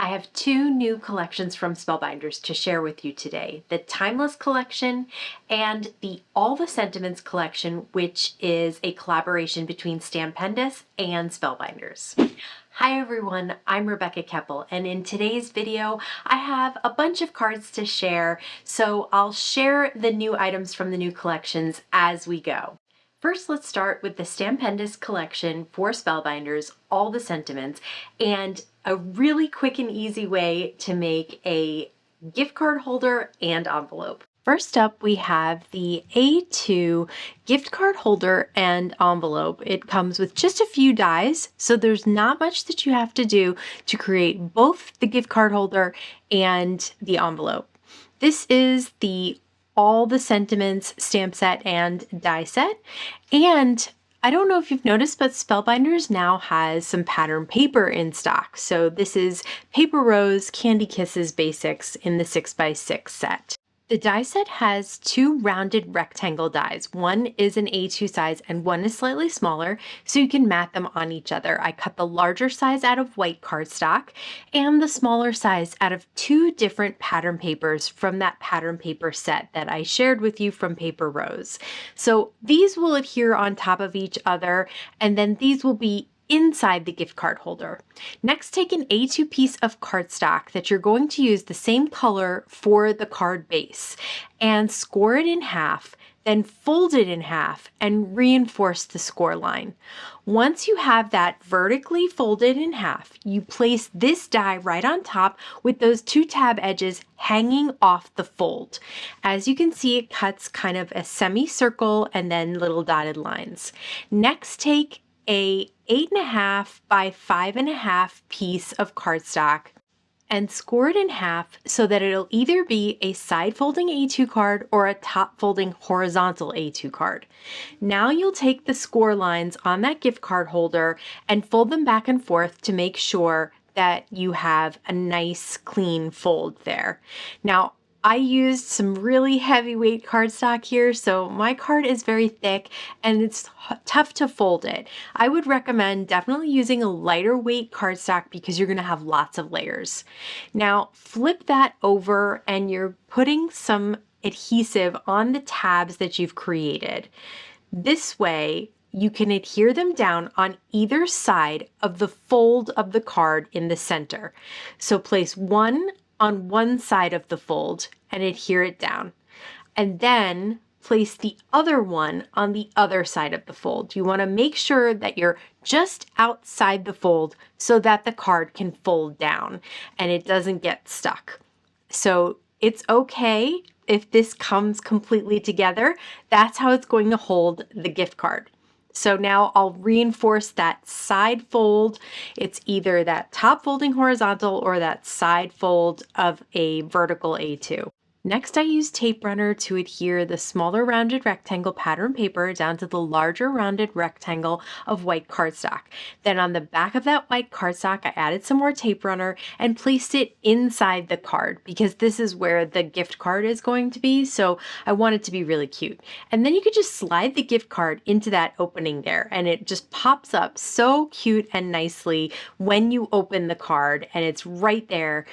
I have two new collections from Spellbinders to share with you today. The Timeless collection and the All the Sentiments collection, which is a collaboration between Spellbinders and Spellbinders. Hi everyone, I'm Rebecca Keppel, and in today's video I have a bunch of cards to share, so I'll share the new items from the new collections as we go. First, let's start with the Spellbinders collection for Spellbinders, All the Sentiments, and a really quick and easy way to make a gift card holder and envelope. First up, we have the A2 gift card holder and envelope. It comes with just a few dies, so there's not much that you have to do to create both the gift card holder and the envelope. This is the All the Sentiments stamp set and die set, and I don't know if you've noticed, but Spellbinders now has some pattern paper in stock. So this is Paper Rose Candy Kisses Basics in the 6x6 set. The die set has two rounded rectangle dies. One is an A2 size and one is slightly smaller, so you can mat them on each other. I cut the larger size out of white cardstock and the smaller size out of two different pattern papers from that pattern paper set that I shared with you from Paper Rose. So these will adhere on top of each other, and then these will be inside the gift card holder. Next, take an A2 piece of cardstock that you're going to use the same color for the card base and score it in half, then fold it in half and reinforce the score line. Once you have that vertically folded in half, you place this die right on top with those two tab edges hanging off the fold. As you can see, it cuts kind of a semicircle and then little dotted lines. Next, take a 8.5 by 5.5 piece of cardstock and score it in half so that it'll either be a side folding A2 card or a top folding horizontal A2 card. Now you'll take the score lines on that gift card holder and fold them back and forth to make sure that you have a nice clean fold there. Now, I used some really heavyweight cardstock here, so my card is very thick and it's tough to fold it. I would recommend definitely using a lighter weight cardstock because you're going to have lots of layers. Now flip that over and you're putting some adhesive on the tabs that you've created. This way you can adhere them down on either side of the fold of the card in the center. So place one on one side of the fold and adhere it down. And then place the other one on the other side of the fold. You want to make sure that you're just outside the fold so that the card can fold down and it doesn't get stuck. So it's okay if this comes completely together. That's how it's going to hold the gift card. So now I'll reinforce that side fold. It's either that top folding horizontal or that side fold of a vertical A2. Next, I use tape runner to adhere the smaller rounded rectangle pattern paper down to the larger rounded rectangle of white cardstock. Then on the back of that white cardstock, I added some more tape runner and placed it inside the card because this is where the gift card is going to be. So I want it to be really cute. And then you could just slide the gift card into that opening there and it just pops up so cute and nicely when you open the card and it's right there.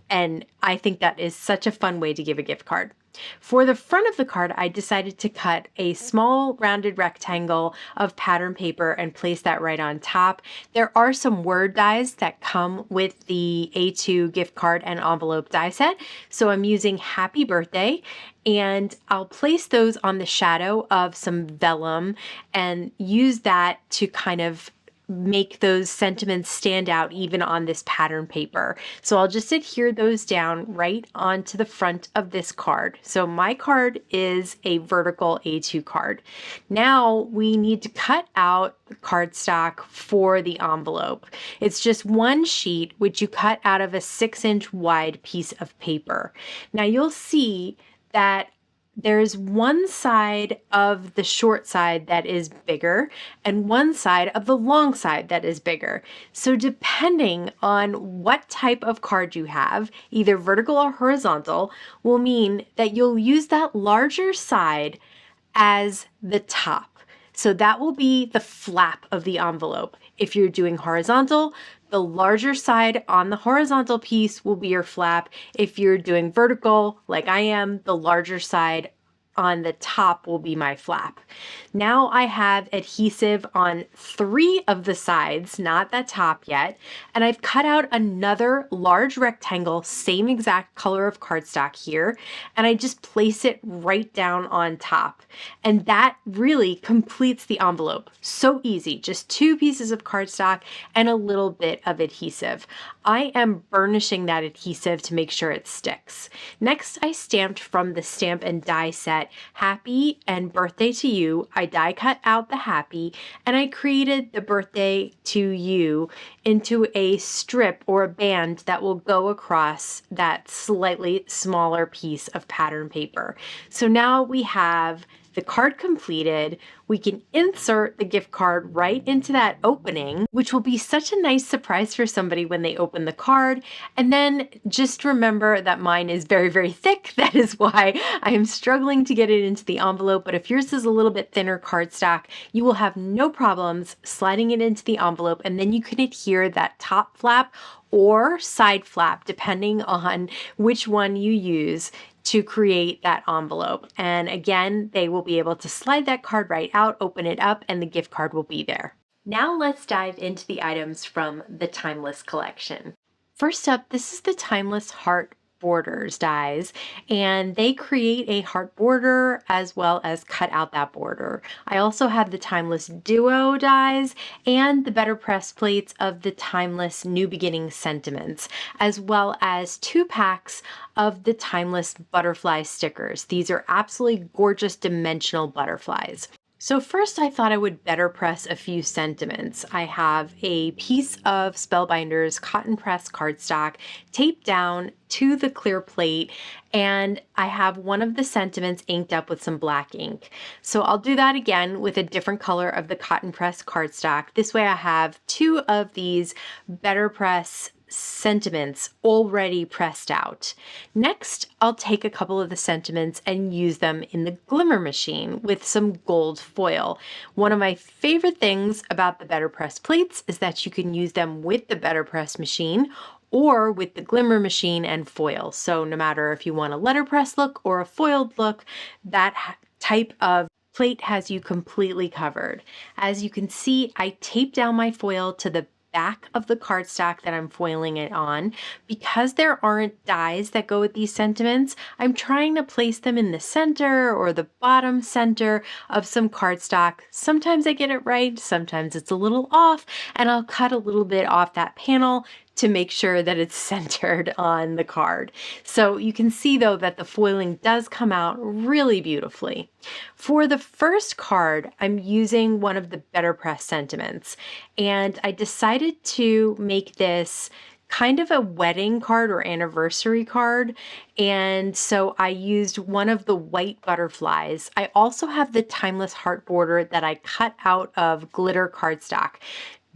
And I think that is such a fun way to give a gift card. For the front of the card, I decided to cut a small rounded rectangle of pattern paper and place that right on top. There are some word dies that come with the A2 gift card and envelope die set. So I'm using Happy Birthday and I'll place those on the shadow of some vellum and use that to kind of make those sentiments stand out even on this pattern paper. So I'll just adhere those down right onto the front of this card. So my card is a vertical A2 card. Now we need to cut out the cardstock for the envelope. It's just one sheet which you cut out of a 6-inch wide piece of paper. Now you'll see that there's one side of the short side that is bigger and one side of the long side that is bigger. So depending on what type of card you have, either vertical or horizontal, will mean that you'll use that larger side as the top. So that will be the flap of the envelope. If you're doing horizontal, The larger side on the horizontal piece will be your flap. If you're doing vertical, like I am, the larger side on the top will be my flap. Now I have adhesive on 3 of the sides, not the top yet, and I've cut out another large rectangle, same exact color of cardstock here, and I just place it right down on top. And that really completes the envelope. So easy, just 2 pieces of cardstock and a little bit of adhesive. I am burnishing that adhesive to make sure it sticks. Next, I stamped from the Stamp and Die set, Happy and Birthday to You. I die cut out the happy and I created the birthday to you into a strip or a band that will go across that slightly smaller piece of pattern paper. So now we have the card completed. We can insert the gift card right into that opening, which will be such a nice surprise for somebody when they open the card. And then just remember that mine is very, very thick. That is why I am struggling to get it into the envelope. But if yours is a little bit thinner cardstock, you will have no problems sliding it into the envelope. And then you can adhere that top flap or side flap, depending on which one you use, to create that envelope. And again, they will be able to slide that card right out, open it up, and the gift card will be there. Now let's dive into the items from the Timeless collection. First up, this is the Timeless Heart Borders dies, and they create a heart border as well as cut out that border. I also have the Timeless Duo dies and the BetterPress plates of the Timeless New Beginning Sentiments, as well as 2 packs of the Timeless Butterfly stickers. These are absolutely gorgeous dimensional butterflies. So first I thought I would BetterPress a few sentiments. I have a piece of Spellbinders cotton press cardstock taped down to the clear plate, and I have one of the sentiments inked up with some black ink. So I'll do that again with a different color of the cotton press cardstock. This way I have 2 of these BetterPress sentiments already pressed out. Next, I'll take a couple of the sentiments and use them in the glimmer machine with some gold foil. One of my favorite things about the BetterPress plates is that you can use them with the BetterPress machine or with the glimmer machine and foil. So no matter if you want a letterpress look or a foiled look, that type of plate has you completely covered. As you can see, I taped down my foil to the back of the cardstock that I'm foiling it on. Because there aren't dies that go with these sentiments, I'm trying to place them in the center or the bottom center of some cardstock. Sometimes I get it right, sometimes it's a little off, and I'll cut a little bit off that panel to make sure that it's centered on the card. So you can see though that the foiling does come out really beautifully. For the first card, I'm using one of the BetterPress sentiments, and I decided to make this kind of a wedding card or anniversary card. And so I used one of the white butterflies. I also have the Timeless Heart border that I cut out of glitter cardstock.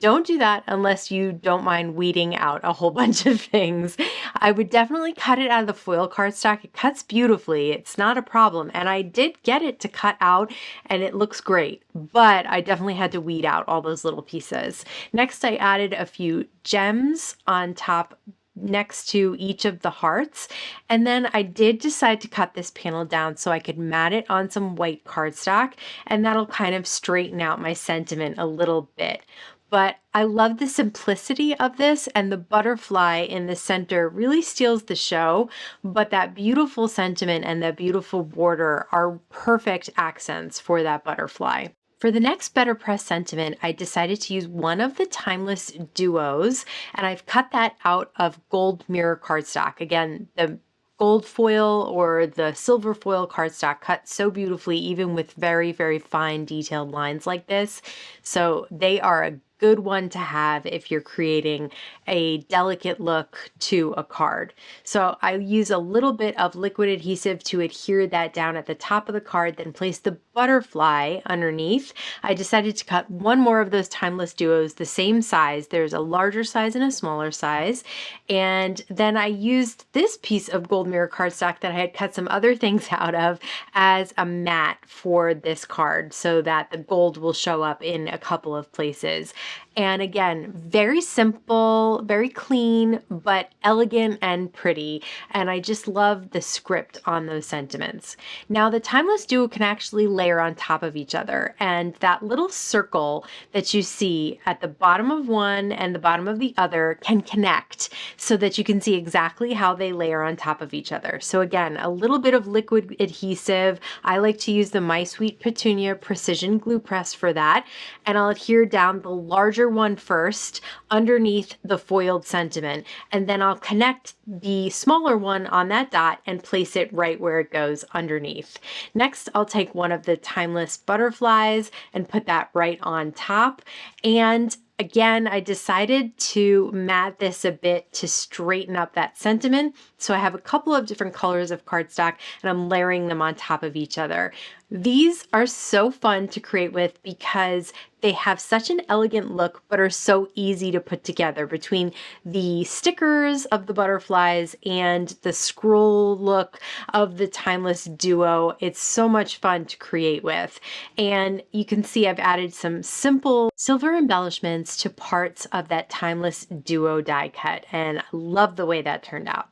Don't do that unless you don't mind weeding out a whole bunch of things. I would definitely cut it out of the foil cardstock. It cuts beautifully. It's not a problem. And I did get it to cut out and it looks great, but I definitely had to weed out all those little pieces. Next, I added a few gems on top next to each of the hearts. And then I did decide to cut this panel down so I could mat it on some white cardstock, and that'll kind of straighten out my sentiment a little bit. But I love the simplicity of this, and the butterfly in the center really steals the show, but that beautiful sentiment and that beautiful border are perfect accents for that butterfly. For the next BetterPress sentiment, I decided to use one of the Timeless Duos, and I've cut that out of gold mirror cardstock. Again, the gold foil or the silver foil cardstock cut so beautifully, even with very, very fine detailed lines like this. So they are a good one to have if you're creating a delicate look to a card. So I use a little bit of liquid adhesive to adhere that down at the top of the card, then place the butterfly underneath. I decided to cut one more of those Timeless Duos the same size. There's a larger size and a smaller size. And then I used this piece of gold mirror cardstock that I had cut some other things out of as a mat for this card so that the gold will show up in a couple of places. And again, very simple, very clean, but elegant and pretty. And I just love the script on those sentiments. Now, the Timeless Duo can actually layer on top of each other. And that little circle that you see at the bottom of one and the bottom of the other can connect so that you can see exactly how they layer on top of each other. So again, a little bit of liquid adhesive. I like to use the My Sweet Petunia Precision Glue Press for that. And I'll adhere down the larger one first underneath the foiled sentiment. And then I'll connect the smaller one on that dot and place it right where it goes underneath. Next, I'll take one of the Timeless butterflies and put that right on top. And again, I decided to mat this a bit to straighten up that sentiment. So I have a couple of different colors of cardstock and I'm layering them on top of each other. These are so fun to create with because they have such an elegant look, but are so easy to put together between the stickers of the butterflies and the scroll look of the Timeless Duo. It's so much fun to create with. And you can see I've added some simple silver embellishments to parts of that Timeless Duo die cut, and I love the way that turned out.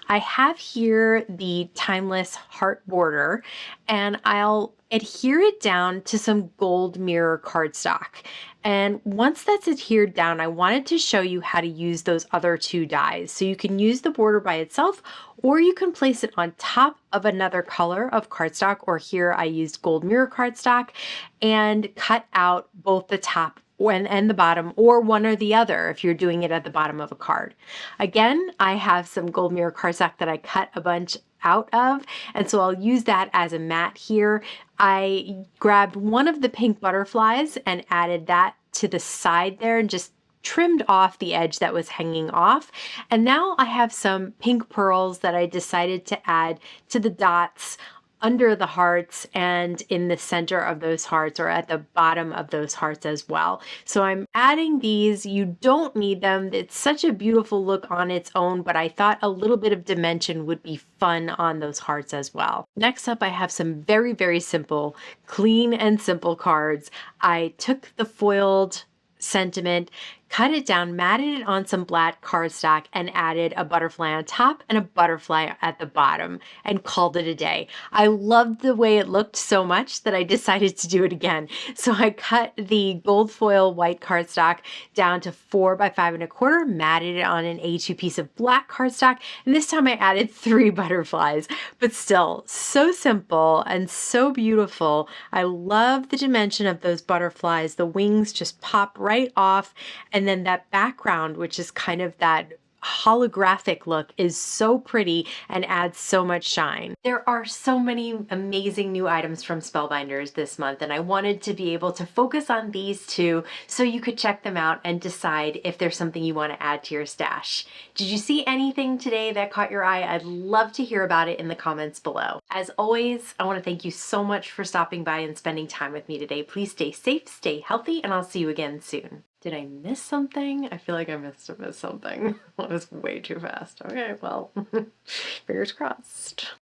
I have here the Timeless heart border, and I'll adhere it down to some gold mirror cardstock. And once that's adhered down, I wanted to show you how to use those other two dies. So you can use the border by itself, or you can place it on top of another color of cardstock, or here I used gold mirror cardstock, and cut out both the top and the bottom, or one or the other if you're doing it at the bottom of a card. Again, I have some gold mirror cardstock that I cut a bunch out of, and so I'll use that as a mat here. I grabbed one of the pink butterflies and added that to the side there and just trimmed off the edge that was hanging off. And now I have some pink pearls that I decided to add to the dots under the hearts and in the center of those hearts, or at the bottom of those hearts as well. So I'm adding these. You don't need them. It's such a beautiful look on its own, but I thought a little bit of dimension would be fun on those hearts as well. Next up, I have some very, very simple, clean and simple cards. I took the foiled sentiment, cut it down, matted it on some black cardstock, and added a butterfly on top and a butterfly at the bottom, and called it a day. I loved the way it looked so much that I decided to do it again. So I cut the gold foil white cardstock down to 4 by 5 1/4, matted it on an A2 piece of black cardstock, and this time I added 3 butterflies, but still so simple and so beautiful. I love the dimension of those butterflies. The wings just pop right off, and then that background, which is kind of that holographic look, is so pretty and adds so much shine. There are so many amazing new items from Spellbinders this month, and I wanted to be able to focus on these two so you could check them out and decide if there's something you want to add to your stash. Did you see anything today that caught your eye? I'd love to hear about it in the comments below. As always, I want to thank you so much for stopping by and spending time with me today. Please stay safe, stay healthy, and I'll see you again soon. Did I miss something? I feel like I must have missed something. That was way too fast. Okay, well, fingers crossed.